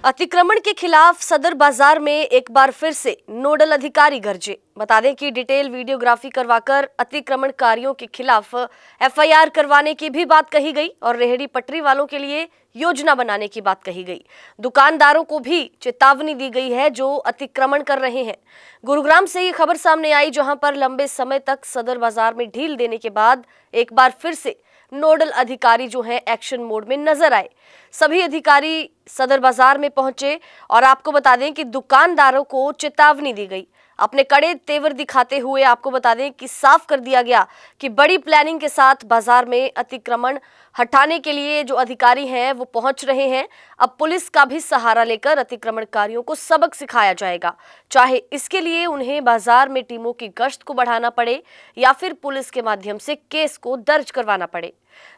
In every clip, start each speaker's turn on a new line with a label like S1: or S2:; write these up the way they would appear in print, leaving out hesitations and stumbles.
S1: अतिक्रमण के खिलाफ सदर बाजार में एक बार फिर से नोडल अधिकारी गरजे। बता दें कि डिटेल वीडियोग्राफी करवाकर अतिक्रमणकारियों के खिलाफ एफआईआर करवाने की भी बात कही गई और रेहड़ी पटरी वालों के लिए योजना बनाने की बात कही गई। दुकानदारों को भी चेतावनी दी गई है जो अतिक्रमण कर रहे हैं। गुरुग्राम से ये खबर सामने आई, जहां पर लंबे समय तक सदर बाजार में ढील देने के बाद एक बार फिर से नोडल अधिकारी जो हैं एक्शन मोड में नजर आए। सभी अधिकारी सदर बाजार में पहुंचे और आपको बता दें कि दुकानदारों को चेतावनी दी गई। अपने कड़े तेवर दिखाते हुए आपको बता दें कि साफ कर दिया गया कि बड़ी प्लानिंग के साथ बाजार में अतिक्रमण हटाने के लिए जो अधिकारी हैं वो पहुंच रहे हैं। अब पुलिस का भी सहारा लेकर अतिक्रमणकारियों को सबक सिखाया जाएगा, चाहे इसके लिए उन्हें बाजार में टीमों की गश्त को बढ़ाना पड़े या फिर पुलिस के माध्यम से केस को दर्ज करवाना पड़े।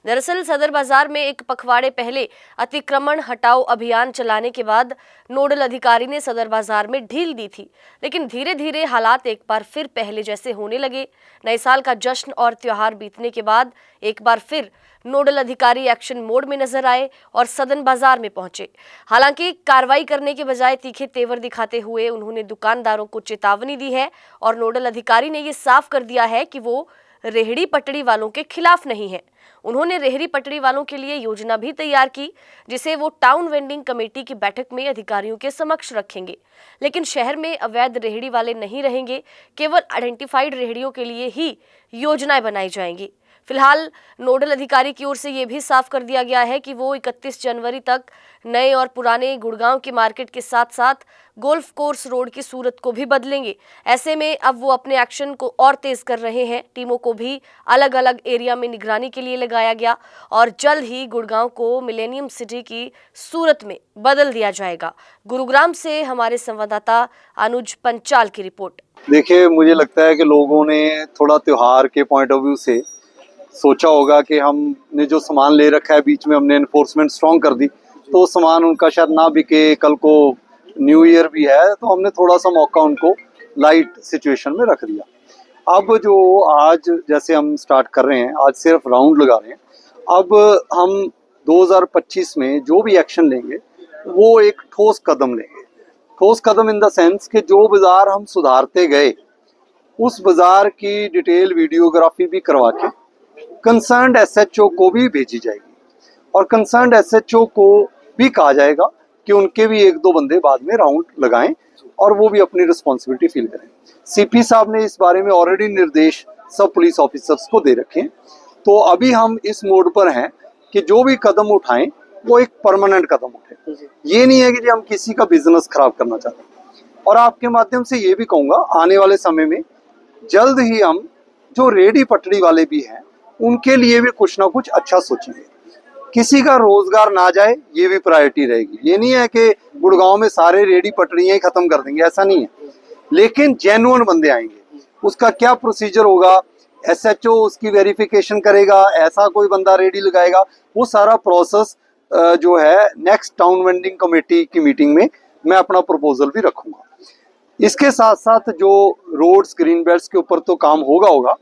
S1: दरअसल सदर बाजार में एक पखवाड़े पहले अतिक्रमण हटाओ अभियान चलाने के बाद नोडल अधिकारी ने सदर बाजार में ढील दी थी, लेकिन धीरे धीरे हालात एक बार फिर पहले जैसे होने लगे। नए साल का जश्न और त्योहार बीतने के बाद एक बार फिर नोडल अधिकारी एक्शन मोड में नजर आए और सदन बाजार में पहुंचे। हालांकि कार्रवाई करने के बजाय तीखे तेवर दिखाते हुए उन्होंने दुकानदारों को चेतावनी दी है और नोडल अधिकारी ने ये साफ कर दिया है कि वो रेहड़ी पटड़ी वालों के खिलाफ नहीं है। उन्होंने रेहड़ी पटड़ी वालों के लिए योजना भी तैयार की, जिसे वो टाउन वेंडिंग कमेटी की बैठक में अधिकारियों के समक्ष रखेंगे। लेकिन शहर में अवैध रेहड़ी वाले नहीं रहेंगे, केवल आइडेंटिफाइड रेहड़ियों के लिए ही योजनाएं बनाई जाएंगी। फिलहाल नोडल अधिकारी की ओर से यह भी साफ कर दिया गया है कि वो 31 जनवरी तक नए और पुराने गुड़गांव की मार्केट के साथ साथ गोल्फ कोर्स रोड की सूरत को भी बदलेंगे। ऐसे में अब वो अपने एक्शन को और तेज कर रहे हैं। टीमों को भी अलग अलग एरिया में निगरानी के लिए लगाया गया और जल्द ही गुड़गांव को मिलेनियम सिटी की सूरत में बदल दिया जाएगा। गुरुग्राम से हमारे संवाददाता अनुज पंचाल की रिपोर्ट।
S2: देखिए, मुझे लगता है कि लोगों ने थोड़ा त्योहार के पॉइंट ऑफ व्यू से सोचा होगा कि हमने जो सामान ले रखा है, बीच में हमने एनफोर्समेंट स्ट्रॉन्ग कर दी तो सामान उनका शायद ना बिके, कल को न्यू ईयर भी है, तो हमने थोड़ा सा मौका उनको लाइट सिचुएशन में रख दिया। अब जो आज जैसे हम स्टार्ट कर रहे हैं, आज सिर्फ राउंड लगा रहे हैं। अब हम 2025 में जो भी एक्शन लेंगे वो एक ठोस कदम लेंगे। ठोस कदम इन द सेंस कि जो बाजार हम सुधारते गए उस बाजार की डिटेल वीडियोग्राफी भी करवा के कंसर्न्ड एसएचओ को भी भेजी जाएगी और कंसर्न्ड एसएचओ को भी कहा जाएगा कि उनके भी एक दो बंदे बाद में राउंड लगाएं और वो भी अपनी रिस्पॉन्सिबिलिटी फील करें। सीपी साहब ने इस बारे में ऑलरेडी निर्देश सब पुलिस ऑफिसर्स को दे रखे हैं। तो अभी हम इस मोड पर हैं कि जो भी कदम उठाएं वो एक परमानेंट कदम उठे। ये नहीं है कि हम किसी का बिजनेस खराब करना चाहते हैं। और आपके माध्यम से ये भी कहूँगा, आने वाले समय में जल्द ही हम जो रेहड़ी पटड़ी वाले भी हैं उनके लिए भी कुछ ना कुछ अच्छा सोचेंगे। किसी का रोजगार ना जाए ये भी प्रायोरिटी रहेगी। ये नहीं है कि गुड़गांव में सारे रेहड़ी पटड़ियां ही खत्म कर देंगे, ऐसा नहीं है। लेकिन जेन्युइन बंदे आएंगे, उसका क्या प्रोसीजर होगा, एसएचओ उसकी वेरिफिकेशन करेगा, ऐसा कोई बंदा रेहड़ी लगाएगा, वो सारा प्रोसेस जो है नेक्स्ट टाउन वेंडिंग कमेटी की मीटिंग में मैं अपना प्रपोजल भी रखूंगा। इसके साथ साथ जो रोड्स ग्रीन बेल्ट्स के ऊपर तो काम होगा।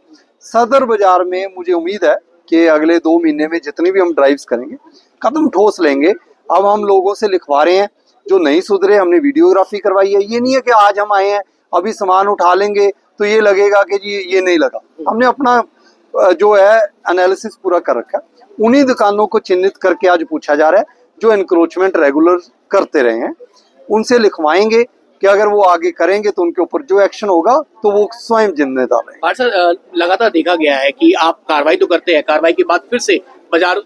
S2: सदर बाजार में मुझे उम्मीद है कि अगले 2 महीने में जितनी भी हम ड्राइव्स करेंगे कदम ठोस लेंगे। अब हम लोगों से लिखवा रहे हैं, जो नहीं सुधरे हमने वीडियोग्राफी करवाई है। ये नहीं है कि आज हम आए हैं अभी सामान उठा लेंगे तो ये लगेगा कि जी ये नहीं लगा। हमने अपना जो है एनालिसिस पूरा कर रखा है। उन्हीं दुकानों को चिन्हित करके आज पूछा जा रहा है जो एनक्रोचमेंट रेगुलर करते रहे हैं, उनसे लिखवाएंगे कि अगर वो आगे करेंगे तो उनके ऊपर जो एक्शन होगा तो वो स्वयं जिम्मेदार है।
S3: सर, लगातार देखा गया है कि आप कार्रवाई तो करते हैं, कार्रवाई के बाद फिर से बाजार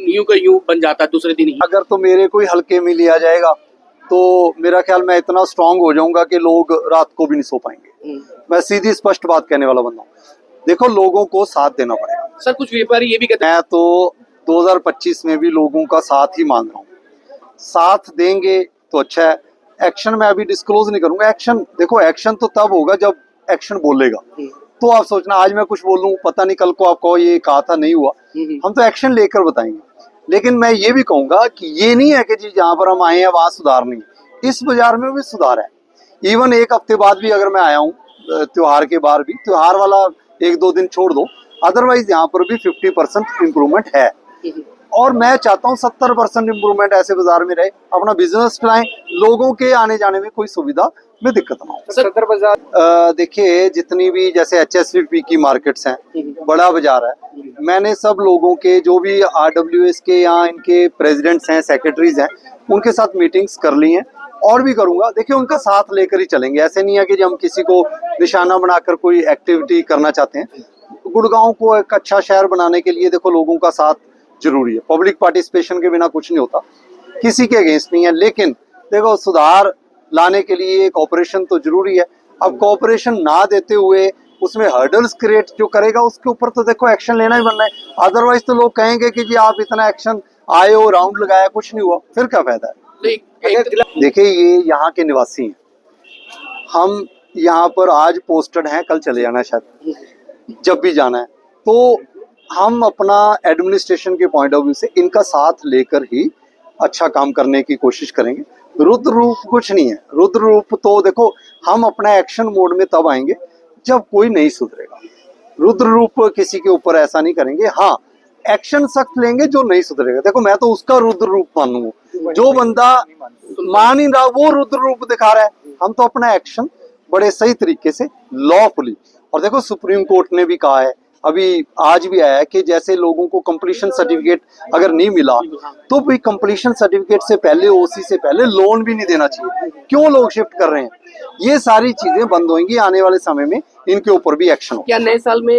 S3: यूं का यूं बन जाता है दूसरे दिन ही।
S2: अगर तो मेरे कोई हल्के में लिया जाएगा तो मेरा ख्याल मैं इतना स्ट्रांग हो जाऊंगा कि लोग रात को भी नहीं सो पाएंगे। मैं सीधी स्पष्ट बात कहने वाला बंदा हूँ। देखो, लोगों को साथ देना पड़ेगा।
S3: सर, कुछ व्यापारी ये भी कहते हैं,
S2: मैं तो 2025 में भी लोगों का साथ ही मांग रहा हूँ। साथ देंगे तो अच्छा है। एक्शन मैं अभी डिस्क्लोज नहीं करूंगा। एक्शन देखो, एक्शन तो तब होगा जब एक्शन बोलेगा। तो आप सोचना आज मैं कुछ बोलूं, पता नहीं कल को आप कहो ये कहा था नहीं हुआ। हम तो एक्शन लेकर बताएंगे। लेकिन मैं ये भी कहूंगा कि ये नहीं है कि जी जहां पर हम आए हैं वहां सुधार नहीं, इस बाजार में भी सुधार है। इवन एक हफ्ते बाद भी अगर मैं आया हूँ, त्योहार के बाद भी, त्योहार वाला 1-2 दिन छोड़ दो, अदरवाइज यहाँ पर भी 50% इम्प्रूवमेंट है। और मैं चाहता हूँ 70% इम्प्रूवमेंट ऐसे बाजार में रहे, अपना बिजनेस चलाएं, लोगों के आने जाने में कोई सुविधा में दिक्कत ना हो।
S4: सदर बाजार
S2: देखिए जितनी भी जैसे HSVP की मार्केट्स हैं, बड़ा बाजार है, मैंने सब लोगों के जो भी RWS के यहाँ इनके प्रेसिडेंट्स हैं, सेक्रेटरीज हैं, उनके साथ मीटिंग्स कर ली हैं और भी करूंगा। देखिए उनका साथ लेकर ही चलेंगे, ऐसे नहीं है कि हम किसी को निशाना बनाकर कोई एक्टिविटी करना चाहते हैं। गुड़गांव को एक अच्छा शहर बनाने के लिए देखो लोगों का साथ जरूरी है, पब्लिक पार्टिसिपेशन के बिना कुछ नहीं होता, किसी के अगेंस्ट नहीं है। लेकिन देखो सुधार लाने के लिए कोऑपरेशन तो जरूरी है। अब कोऑपरेशन ना देते हुए उसमें हर्डल्स क्रिएट जो करेगा उसके ऊपर तो देखो एक्शन लेना ही बनना है, अदरवाइज तो लोग कहेंगे कि जी आप इतना एक्शन आए हो, राउंड लगाया, कुछ नहीं हुआ, फिर क्या फायदा है। देखिए ये यहाँ के निवासी हैं, हम यहाँ पर आज पोस्टेड हैं, कल चले जाना है शायद, जब भी जाना है, तो हम अपना एडमिनिस्ट्रेशन के पॉइंट ऑफ व्यू से इनका साथ लेकर ही अच्छा काम करने की कोशिश करेंगे। रुद्र रूप कुछ नहीं है, रुद्र रूप तो देखो हम अपना एक्शन मोड में तब आएंगे जब कोई नहीं सुधरेगा। रुद्र रूप किसी के ऊपर ऐसा नहीं करेंगे, हाँ एक्शन सख्त लेंगे जो नहीं सुधरेगा। देखो मैं तो उसका रुद्र रूप मानूंगा, जो बंदा मान ही रहा वो रुद्र रूप दिखा रहा है। हम तो अपना एक्शन बड़े सही तरीके से लॉफुली, और देखो सुप्रीम कोर्ट ने भी कहा है, अभी आज भी आया है कि जैसे लोगों को कंप्लीशन सर्टिफिकेट अगर नहीं मिला तो भी कंप्लीशन सर्टिफिकेट से पहले, OC से पहले लोन भी नहीं देना चाहिए। क्यों लोग शिफ्ट कर रहे हैं, ये सारी चीजें बंद होंगी आने वाले समय में, इनके ऊपर भी एक्शन हो।
S3: क्या नए साल में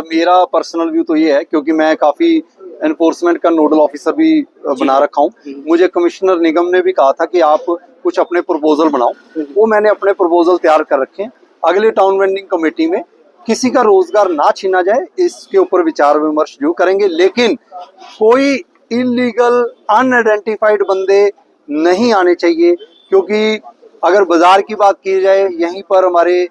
S2: मेरा पर्सनल व्यू तो ये है, क्योंकि मैं काफी एनफोर्समेंट का नोडल ऑफिसर भी बना रखा हूँ, मुझे कमिश्नर निगम ने भी कहा था कि आप कुछ अपने प्रपोजल बनाओ, वो मैंने अपने प्रपोजल तैयार कर रखे हैं। अगले टाउन वेंडिंग कमेटी में किसी का रोजगार ना छीना जाए, इसके ऊपर विचार विमर्श जो करेंगे, लेकिन कोई इलीगल अनआइडेंटिफाइड बंदे नहीं आने चाहिए। क्योंकि अगर बाजार की बात की जाए, यहीं पर हमारे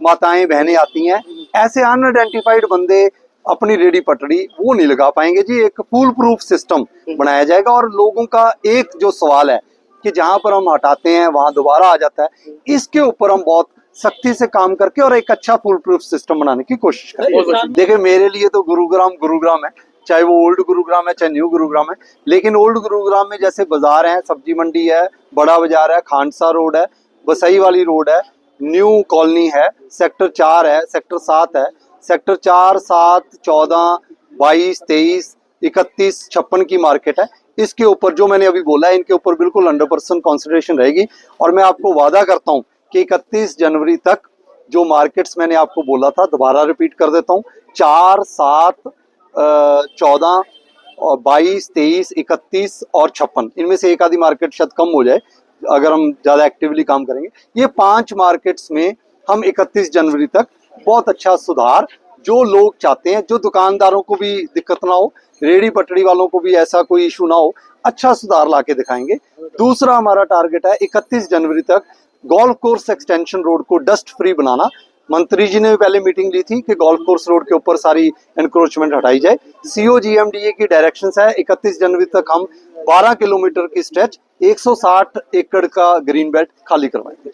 S2: माताएं बहनें आती हैं, ऐसे अनआइडेंटिफाइड बंदे अपनी रेडी पटड़ी वो नहीं लगा पाएंगे जी। एक फुल प्रूफ सिस्टम बनाया जाएगा, और लोगों का एक जो सवाल है कि जहां पर हम हटाते हैं वहां दोबारा आ जाता है, इसके ऊपर हम बहुत सख्ती से काम करके और एक अच्छा फुल प्रूफ सिस्टम बनाने की कोशिश करें। देखिए मेरे लिए तो गुरुग्राम है, चाहे वो ओल्ड गुरुग्राम है चाहे न्यू गुरुग्राम है। लेकिन ओल्ड गुरुग्राम में जैसे बाजार है, सब्जी मंडी है, बड़ा बाजार है, खांडसा रोड है, बसई वाली रोड है, न्यू कॉलोनी है, सेक्टर 4 है, सेक्टर 7 है, सेक्टर 4, 7, 14, 22, 23, 31, 56 की मार्केट है। इसके ऊपर जो मैंने अभी बोला है, इनके ऊपर बिल्कुल 100% कॉन्सेंट्रेशन रहेगी। और मैं आपको वादा करता हूँ कि 31 जनवरी तक जो मार्केट्स मैंने आपको बोला था, दोबारा रिपीट कर देता हूँ, 4, 7, 14, 22, 23, 31 और 56, इनमें से एक आधी मार्केट शायद कम हो जाए अगर हम ज्यादा एक्टिवली काम करेंगे। ये 5 मार्केट्स में हम 31 जनवरी तक बहुत अच्छा सुधार, जो लोग चाहते हैं, जो दुकानदारों को भी दिक्कत ना हो, रेडी पटड़ी वालों को भी ऐसा कोई इशू ना हो, अच्छा सुधार लाके दिखाएंगे। दूसरा हमारा टारगेट है 31 जनवरी तक गोल्फ कोर्स एक्सटेंशन रोड को डस्ट फ्री बनाना। मंत्री जी ने भी पहले मीटिंग ली थी कि गोल्फ कोर्स रोड के ऊपर सारी एनक्रोचमेंट हटाई जाए। COGMDA की डायरेक्शंस है, 31 जनवरी तक हम 12 किलोमीटर की स्ट्रेच 160 एकड़ का ग्रीन बेल्ट खाली करवाएंगे।